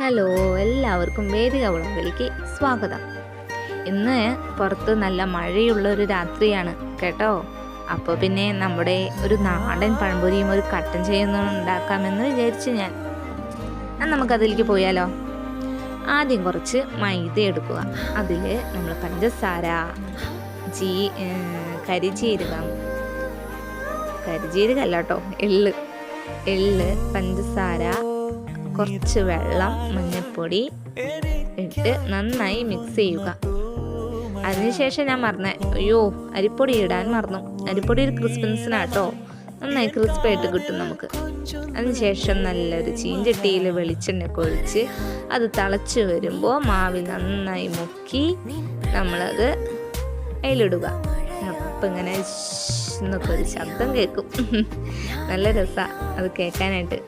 Hello, എല്ലാവർക്കും വേദിക വിളമ്പിലേക്ക് സ്വാഗതം. ഇന്ന് പുറത്ത് നല്ല മഴയുള്ള ഒരു രാത്രിയാണ് കേട്ടോ. അപ്പോൾ പിന്നെ നമ്മുടെ ഒരു നാടൻ പഴംപൊരിയും ഒരു കട്ടൻ ചെയ്യുന്നതും ഉണ്ടാക്കാമെന്ന് വിചാരിച്ചു ഞാൻ. നമുക്കതിലേക്ക് പോയാലോ? ആദ്യം കുറച്ച് മൈദ എടുക്കുക. അതിൽ നമ്മൾ പഞ്ചസാര, കരിജീരകമല്ല കേട്ടോ, എള്ള്, പഞ്ചസാര, കുറച്ച് വെള്ളം, മഞ്ഞൾപ്പൊടി ഇട്ട് നന്നായി മിക്സ് ചെയ്യുക. അതിനുശേഷം ഞാൻ അരിപ്പൊടി ഇടാൻ മറന്നു. അരിപ്പൊടി ഒരു ക്രിസ്പൻസിനാട്ടോ, നന്നായി ക്രിസ്പായിട്ട് കിട്ടും നമുക്ക്. അതിനുശേഷം നല്ലൊരു ചീഞ്ചട്ടിയിൽ വെളിച്ചെണ്ണയൊക്കെ ഒഴിച്ച് അത് തിളച്ച് വരുമ്പോൾ മാവിൽ നന്നായി മുക്കി നമ്മളത് അതിലിടുക. അപ്പം ഇങ്ങനെ എന്നൊക്കെ ഒരു ശബ്ദം കേൾക്കും. നല്ല രസമാണ് അത് കേൾക്കാനായിട്ട്.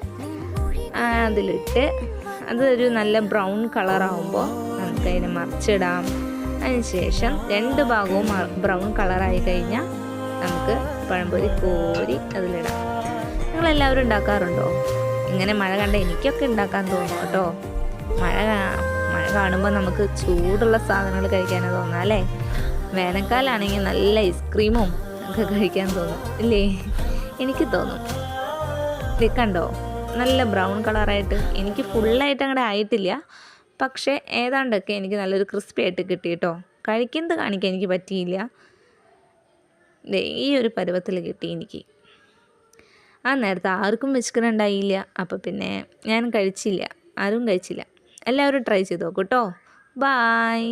അതിലിട്ട് അതൊരു നല്ല ബ്രൗൺ കളറാകുമ്പോൾ നമുക്ക് അതിനെ മറിച്ചിടാം. അതിനുശേഷം രണ്ട് ഭാഗവും ബ്രൗൺ കളറായി കഴിഞ്ഞാൽ നമുക്ക് പഴംപൊരി കോരി അതിലിടാം. നിങ്ങളെല്ലാവരും ഉണ്ടാക്കാറുണ്ടോ? ഇങ്ങനെ മഴ കണ്ട എനിക്കൊക്കെ ഉണ്ടാക്കാൻ തോന്നും കേട്ടോ. മഴ കാണുമ്പോൾ നമുക്ക് ചൂടുള്ള സാധനങ്ങൾ കഴിക്കാനാണ് തോന്നുക അല്ലേ? വേനൽക്കാലാണെങ്കിൽ നല്ല ഐസ്ക്രീമും ഒക്കെ കഴിക്കാൻ തോന്നും ഇല്ലേ? എനിക്ക് തോന്നും. കണ്ടോ, നല്ല ബ്രൗൺ കളറായിട്ട്. എനിക്ക് ഫുള്ളായിട്ട് അങ്ങോട്ട് ആയിട്ടില്ല, പക്ഷേ ഏതാണ്ടൊക്കെ എനിക്ക് നല്ലൊരു ക്രിസ്പി ആയിട്ട് കിട്ടി കേട്ടോ. കഴിക്കുന്നത് കാണിക്കാൻ എനിക്ക് പറ്റിയില്ല. ഈ ഒരു പരുവത്തിൽ കിട്ടി എനിക്ക്. ആ നേരത്തെ ആർക്കും വിശക്കുന്നുണ്ടായില്ല, അപ്പോൾ പിന്നെ ഞാൻ കഴിച്ചില്ല, ആരും കഴിച്ചില്ല. എല്ലാവരും ട്രൈ ചെയ്ത് നോക്കൂ കേട്ടോ. ബായ്.